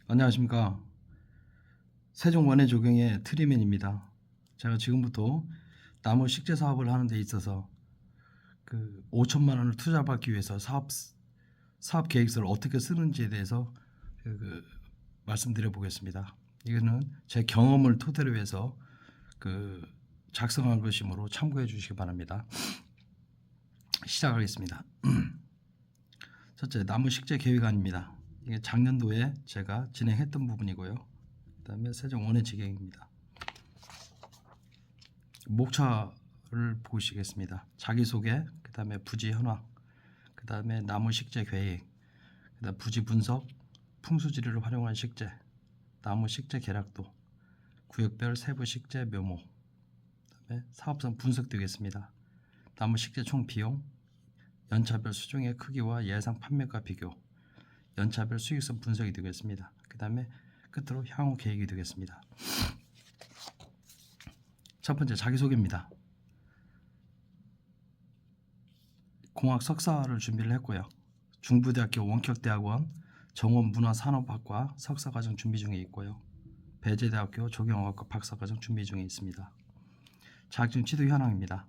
안녕하십니까. 세종 원해 조경의 트리맨입니다. 제가 지금부터 나무 식재 사업을 하는 데 있어서 5천만 원을 투자받기 위해서 사업 계획서를 어떻게 쓰는지에 대해서 말씀드려 보겠습니다. 이거는 제 경험을 토대로 해서 작성한 것이므로 참고해 주시기 바랍니다. 시작하겠습니다. 첫째, 나무 식재 계획안입니다. 이게 작년도에 제가 진행했던 부분이고요. 그 다음에 세종 원해 지경입니다. 목차를 보시겠습니다. 자기소개, 그 다음에 부지 현황, 그 다음에 나무 식재 계획, 그 다음 부지 분석, 풍수지리를 활용한 식재, 나무 식재 계략도, 구역별 세부 식재 묘목, 그 다음에 사업성 분석 되겠습니다. 나무 식재 총 비용, 연차별 수종의 크기와 예상 판매가 비교, 연차별 수익성 분석이 되겠습니다. 그 다음에 끝으로 향후 계획이 되겠습니다. 첫 번째, 자기소개입니다. 공학 석사를 준비를 했고요. 중부대학교 원격대학원 정원문화산업학과 석사과정 준비 중에 있고요. 배재대학교 조경학과 박사과정 준비 중에 있습니다. 자격증 취득 현황입니다.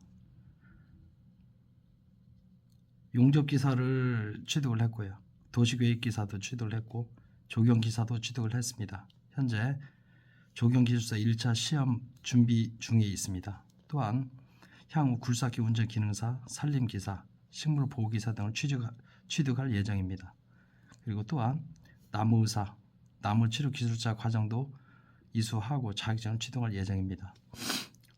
용접기사를 취득을 했고요. 도시계획기사도 취득을 했고 조경기사도 취득을 했습니다. 현재 조경기술사 1차 시험 준비 중에 있습니다. 또한 향후 굴삭기 운전 기능사, 산림기사, 식물보호기사 등을 취득할 예정입니다. 그리고 또한 나무의사, 나무치료기술자 과정도 이수하고 자격증을 취득할 예정입니다.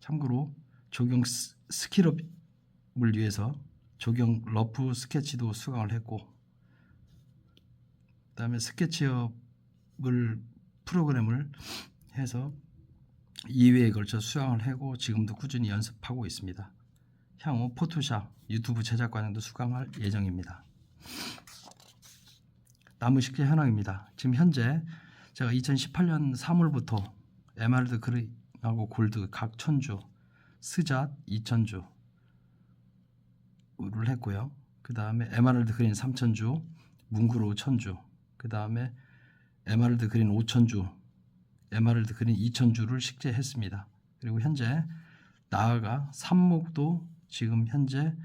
참고로 조경 스킬업을 위해서 조경 러프 스케치도 수강을 했고, 그 다음에 스케치업을 프로그램을 해서 2회에 걸쳐 수강을 하고 지금도 꾸준히 연습하고 있습니다. 향후 포토샵, 유튜브 제작 과정도 수강할 예정입니다. 나무 식재 현황입니다. 지금 현재 제가 2018년 3월부터 에메랄드 그린하고 골드 각 1000주, 스잣 2000주를 했고요. 그 다음에 에메랄드 그린 3000주, 뭉그로 1000주, 그 다음에 에메랄드 그린 5000주, 에메랄드 그린 2000주를 식재했습니다. 그리고 현재 나아가 삽목도 지금 현재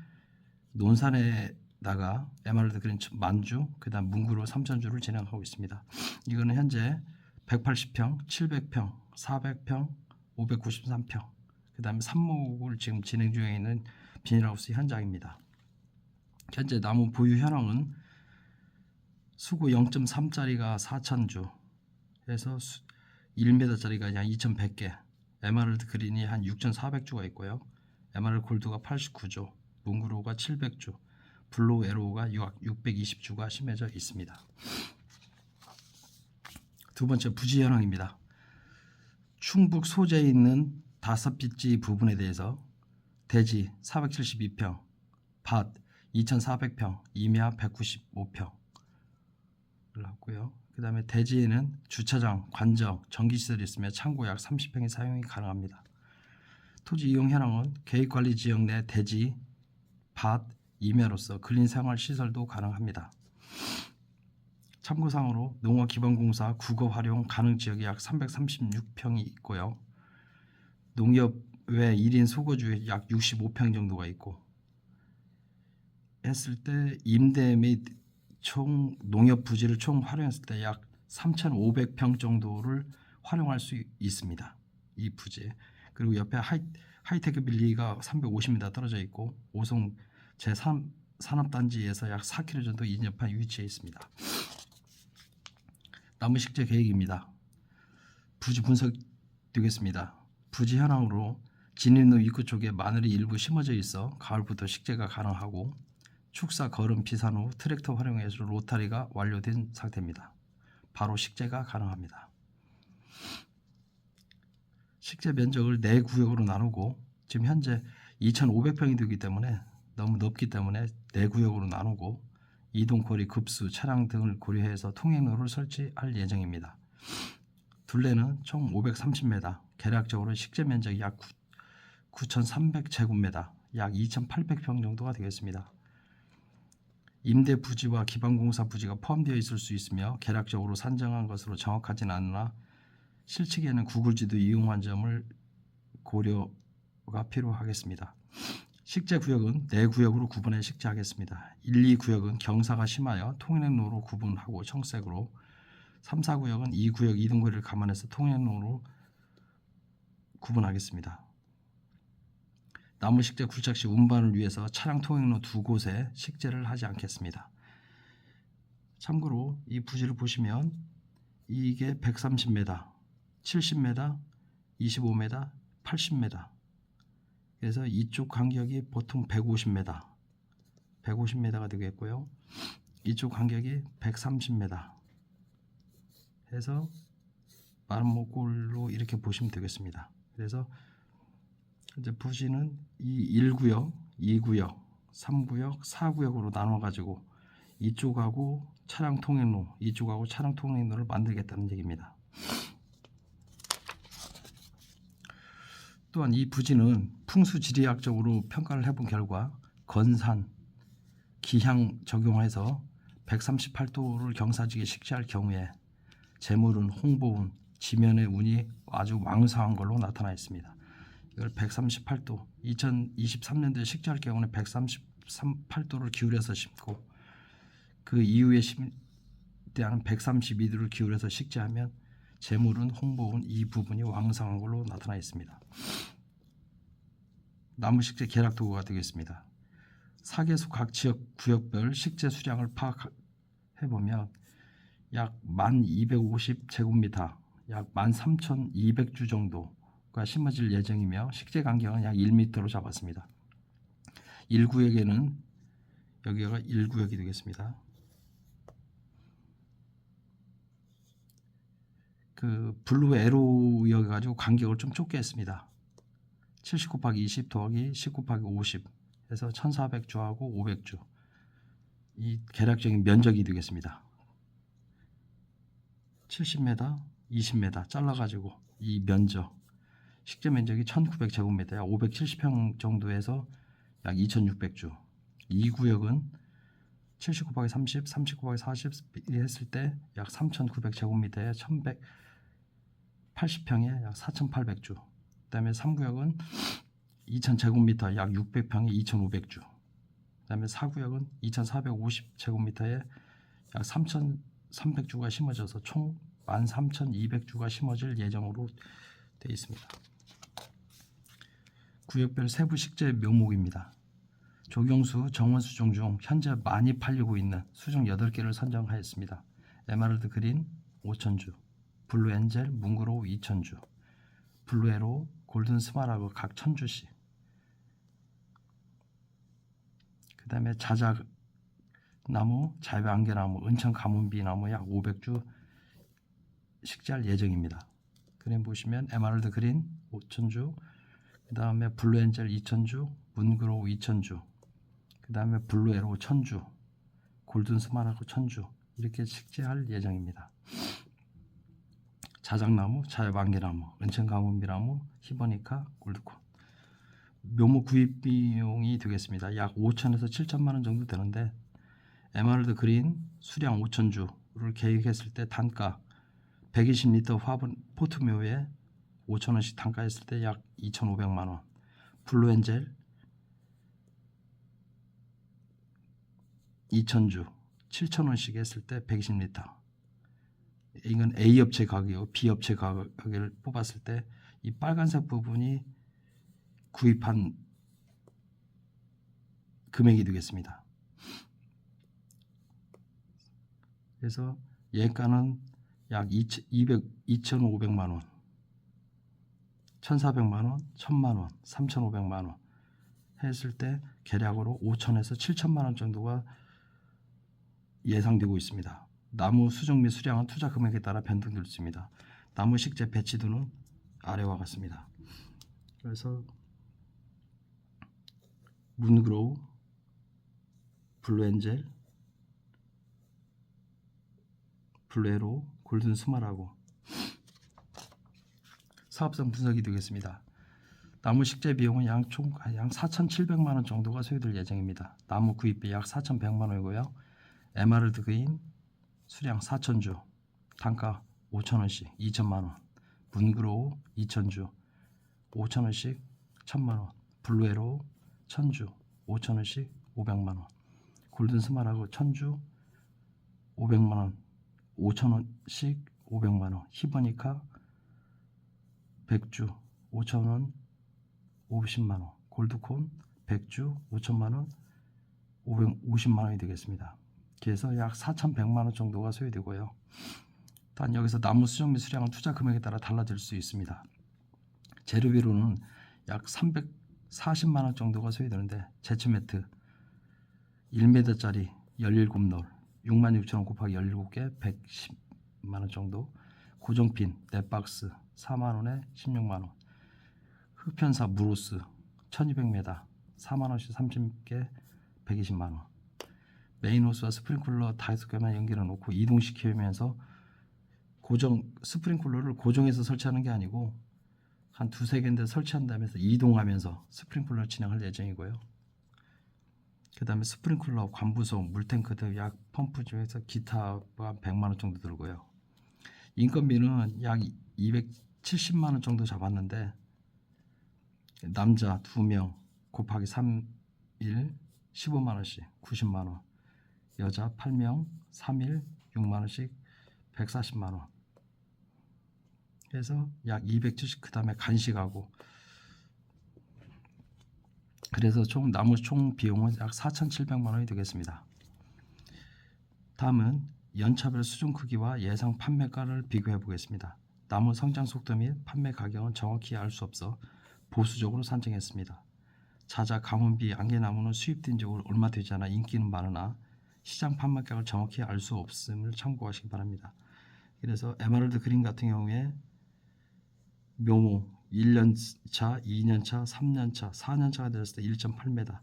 논산에다가 에메랄드 그린 10,000주, 그 다음 뭉그로 3000주를 진행하고 있습니다. 이거는 현재 180평, 700평, 400평, 593평, 그 다음에 삽목을 지금 진행 중에 있는 비닐하우스 현장입니다. 현재 나무 보유 현황은 수고 0.3짜리가 4000주 해서 1m짜리가 약 2100개, 에메랄드 그린이 한 6400주가 있고요. 에메랄드 골드가 89주, 뭉그로가 700주, 블로우 에로우가 620주가 심해져 있습니다. 두 번째, 부지 현황입니다. 충북 소재에 있는 5빚지 부분에 대해서 대지 472평, 밭 2400평, 임야 195평을 하고요. 그 다음에 대지에는 주차장, 관정, 전기시설이 있으며 창고 약 30평의 사용이 가능합니다. 토지 이용 현황은 계획관리 지역 내 대지, 밭, 임야로서 근린 생활 시설도 가능합니다. 참고사항으로 농어기반공사 국어 활용 가능 지역이 약 336평이 있고요. 농협 외 1인 소거주에 약 65평 정도가 있고, 했을 때 임대 및 총 농협 부지를 총 활용했을 때 약 3,500평 정도를 활용할 수 있습니다. 이 부지. 그리고 옆에 하이테크 빌리가 350m 떨어져 있고 오송 제3산업단지에서 약 4km 정도 인접한 위치에 있습니다. 나무 식재 계획입니다. 부지 분석 되겠습니다. 부지 현황으로 진입로 입구 쪽에 마늘이 일부 심어져 있어 가을부터 식재가 가능하고, 축사 거름 비산 후 트랙터 활용해서 로타리가 완료된 상태입니다. 바로 식재가 가능합니다. 식재 면적을 4구역으로 나누고, 지금 현재 2,500평이 되기 때문에 너무 넓기 때문에 4구역으로 나누고 이동거리, 급수, 차량 등을 고려해서 통행로를 설치할 예정입니다. 둘레는 총 530m, 계략적으로 식재 면적이 약 9,300제곱미터, 약 2,800평 정도가 되겠습니다. 임대 부지와 기반공사 부지가 포함되어 있을 수 있으며 계략적으로 산정한 것으로 정확하지는 않으나 실측에는 구글지도 이용한 점을 고려가 필요하겠습니다. 식재구역은 4구역으로 구분해 식재하겠습니다. 1, 2구역은 경사가 심하여 통행로로 구분하고 청색으로, 3, 4구역은 2구역 이동거리를 감안해서 통행로로 구분하겠습니다. 나무 식재 굴착 시 운반을 위해서 차량 통행로 2곳에 식재를 하지 않겠습니다. 참고로 이 부지를 보시면 이게 130m, 70m, 25m, 80m. 그래서 이쪽 간격이 보통 150m가 되겠고요. 이쪽 간격이 130m 해서 마름모꼴로 이렇게 보시면 되겠습니다. 그래서 이제 부지는 이 1구역, 2구역, 3구역, 4구역으로 나눠 가지고 이쪽하고 차량 통행로를 만들겠다는 얘기입니다. 또한 이 부지는 풍수지리학적으로 평가를 해본 결과 건산, 기향 적용해서 138도를 경사지게 식재할 경우에 재물운, 홍보운, 지면의 운이 아주 왕성한 걸로 나타나 있습니다. 이걸 138도, 2023년도에 식재할 경우는 138도를 기울여서 심고 그 이후에 심을 때는 132도를 기울여서 식재하면 재물운, 홍보운 이 부분이 왕성한 걸로 나타나 있습니다. 나무 식재 계략 도구가 되겠습니다. 사계수 각 지역 구역별 식재 수량을 파악해 보면 약 1250제곱미터, 약 13,200주 정도가 심어질 예정이며 식재 간격은 약 1m로 잡았습니다. 1구역에는 여기가 1구역이 되겠습니다. 그 블루 에로 이어 가지고 간격을 좀 좁게 했습니다. 70 곱하기 20 더하기 10 곱하기 50 해서 1400주하고 500주 이 계략적인 면적이 되겠습니다. 70m, 20m 잘라가지고 이 면적 식재 면적이 1900제곱미터 약 570평 정도에서 약 2600주. 이 구역은 70 곱하기 30, 30 곱하기 40 했을 때 약 3900제곱미터에 1180평에 약 4800주. 그 다음에 3구역은 2000제곱미터 약 600평에 2500주. 그 다음에 4구역은 2450제곱미터에 약 3300주가 심어져서 총 13200주가 심어질 예정으로 되어 있습니다. 구역별 세부 식재 묘목입니다. 조경수, 정원수종 중 현재 많이 팔리고 있는 수종 8개를 선정하였습니다. 에메랄드 그린 5000주, 블루엔젤, 뭉그로우 2000주, 블루에로, 골든 스마라그 각 1000주씩. 그 다음에 자작나무, 자유안개나무, 은천가문비나무 약 500주 식재할 예정입니다. 그림 보시면 에메랄드 그린 5000주, 그 다음에 블루엔젤 2000주, 문그로우 2000주, 그 다음에 블루에로 1000주, 골든 스마라그 1000주 이렇게 식재할 예정입니다. 자작나무, 자유안개나무, 은천가문비나무, 히버니카, 골드콘. 묘목 구입 비용이 되겠습니다. 약 5천에서 7천만 원 정도 되는데 에메랄드 그린 수량 5000주를 계획했을 때 단가 120리터 화분 포트묘에 5천원씩 단가했을 때 약 2,500만 원. 블루엔젤 2000주 7,000원씩 했을 때 120리터. 이건 A업체 가격이고 B업체 가격을 뽑았을 때 이 빨간색 부분이 구입한 금액이 되겠습니다. 그래서 예가는 약 2,500만 원, 1,400만 원, 1,000만 원, 3,500만 원 했을 때 계략으로 5천에서 7천만 원 정도가 예상되고 있습니다. 나무 수종 및 수량은 투자 금액에 따라 변동될 수 있습니다. 나무 식재 배치도는 아래와 같습니다. 그래서 문그로우, 블루엔젤, 블루에로, 골든 스마라고 사업성 분석이 되겠습니다. 나무 식재 비용은 양 4,700만 원 정도가 소요될 예정입니다. 나무 구입비 약 4,100만 원이고요. 에메랄드 그린 수량 4,000주, 단가 5,000원씩 2천만 원, 문그로우 2,000주 5,000원씩 1,000만 원, 블루에로우 1,000주 5,000원씩 500만 원, 골든 스마라그 1,000주 500만 원, 5,000원씩 500만 원, 히버니카 100주 5,000원 50만 원, 골드콘 100주 5천만 원 550만 원이 되겠습니다. 그래서 약 4,100만 원 정도가 소요되고요. 단 여기서 나무 수정비 수량은 투자 금액에 따라 달라질 수 있습니다. 재료비로는 약 340만 원 정도가 소요되는데 제초 매트 1m짜리 17롤 66,000원 곱하기 17개 110만 원 정도, 고정핀 4박스 4만 원에 16만 원, 흑편사 무로스 1200m 4만 원씩 30개 120만 원, 메인 호스와 스프링클러 5개만 연결해 놓고 이동시키면서 스프링클러를 고정해서 설치하는 게 아니고 한 2-3개인데 설치한 다음에 이동하면서 스프링클러를 진행할 예정이고요. 그 다음에 스프링클러, 관부속, 물탱크 등 약 펌프 중에서 기타가 100만 원 정도 들고요. 인건비는 약 270만 원 정도 잡았는데 남자 2명 곱하기 3일 15만 원씩 90만 원, 여자 8명 3일 6만 원씩 140만 원 해서 약 270, 그 다음에 간식하고, 그래서 나무 총 비용은 약 4,700만 원이 되겠습니다. 다음은 연차별 수준 크기와 예상 판매가를 비교해 보겠습니다. 나무 성장 속도 및 판매 가격은 정확히 알 수 없어 보수적으로 산정했습니다. 자자, 가문비, 안개나무는 수입된 지 얼마 되지 않아 인기는 많으나 시장 판매가를 정확히 알 수 없음을 참고하시기 바랍니다. 그래서 에메랄드 그린 같은 경우에 묘목 1년차, 2년차, 3년차, 4년차가 됐을 때 1.8m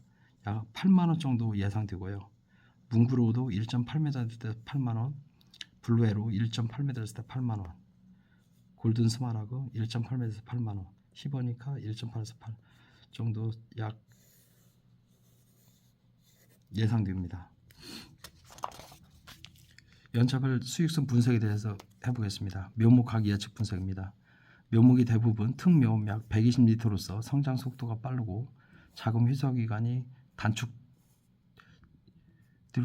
약 8만원 정도 예상되고요. 뭉그로우도 1.8m 됐을 때 8만원, 블루에로 1.8m 됐을 때 8만원, 골든 스마라그 1.8m에서 8만원, 히버니카 1.8에서 8 정도 약 예상됩니다. 연차별 수익성 분석에 대해서 해보겠습니다. 묘목 각 예측 분석입니다. 묘목이 대부분 특묘 약 120리터로서 성장 속도가 빠르고 자금 희소 기간이 단축될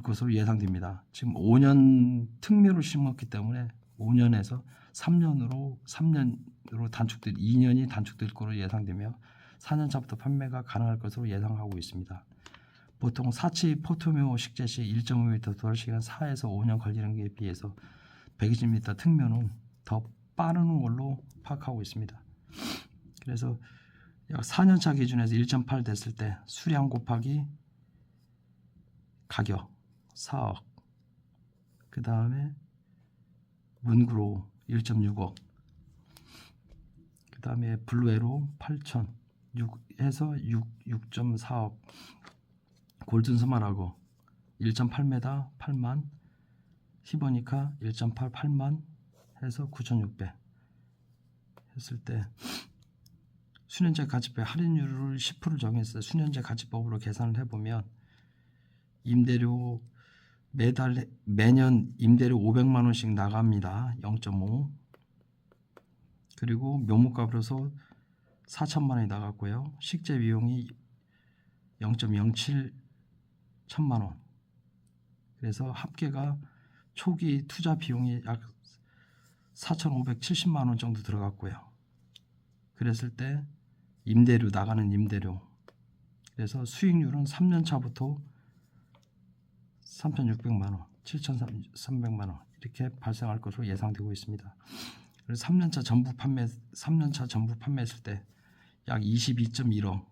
것으로 예상됩니다. 지금 5년 특묘를 심었기 때문에 5년에서 3년으로 단축될 2년이 단축될 것으로 예상되며 4년차부터 판매가 가능할 것으로 예상하고 있습니다. 보통 사치 포토묘 식재 시 1.5m 도달 시간 4에서 5년 걸리는 게 비해서 120m 특묘는 더 빠르는 걸로 파악하고 있습니다. 그래서 약 4년차 기준에서 1.8 됐을 때 수량 곱하기 가격 4억, 그 다음에 문그로우 1.6억, 그 다음에 블루에로 8천 해서 6.4억, 골든 스마라그 1.8m 8만, 히버니카 1.8 8만 해서 9,600 했을 때 수년제 가치법 할인율을 10% 정했어요. 수년제 가치법으로 계산을 해보면 임대료 매년 임대료 500만 원씩 나갑니다. 0.5. 그리고 묘목값으로서 4천만 원이 나갔고요. 식재 비용이 0.07 천만 원. 그래서 합계가 초기 투자 비용이 약 4,570만 원 정도 들어갔고요. 그랬을 때 임대료, 나가는 임대료, 그래서 수익률은 3년 차부터 3,600만 원, 7,300만 원 이렇게 발생할 것으로 예상되고 있습니다. 그래서 3년차 전부 판매했을 때 약 22.1억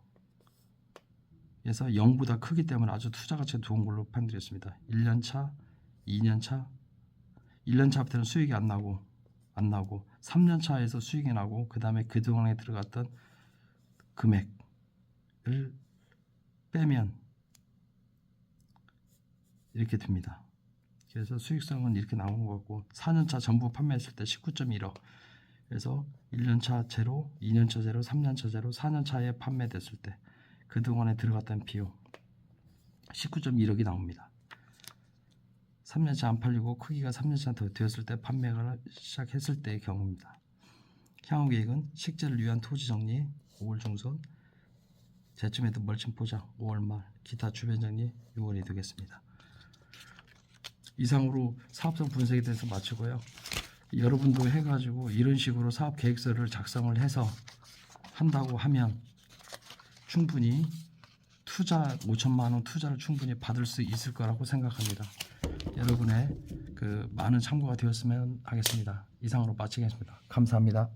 에서 0보다 크기 때문에 아주 투자 가치가 좋은 걸로 판단했습니다. 1년차, 2년차, 1년차부터는 수익이 안 나고 3년차에서 수익이 나고 그 다음에 그동안에 들어갔던 금액을 빼면 이렇게 됩니다. 그래서 수익성은 이렇게 나오는 것 같고 4년차 전부 판매했을 때 19.1억, 그래서 1년차 제로, 2년차 제로, 3년차 제로, 4년차에 판매됐을 때 그동안에 들어갔던 비용 19.1억이 나옵니다. 3년차 안 팔리고 크기가 3년차 더 되었을 때 판매가 시작했을 때의 경우입니다. 향후 계획은 식재를 위한 토지 정리 5월 중순, 제쯤에도 멀칭 포장 5월 말, 기타 주변 정리 6월이 되겠습니다. 이상으로 사업성 분석에 대해서 마치고요. 여러분도 해가지고 이런 식으로 사업 계획서를 작성을 해서 한다고 하면 충분히 투자 5천만 원 투자를 충분히 받을 수 있을 거라고 생각합니다. 여러분의 그 많은 참고가 되었으면 하겠습니다. 이상으로 마치겠습니다. 감사합니다.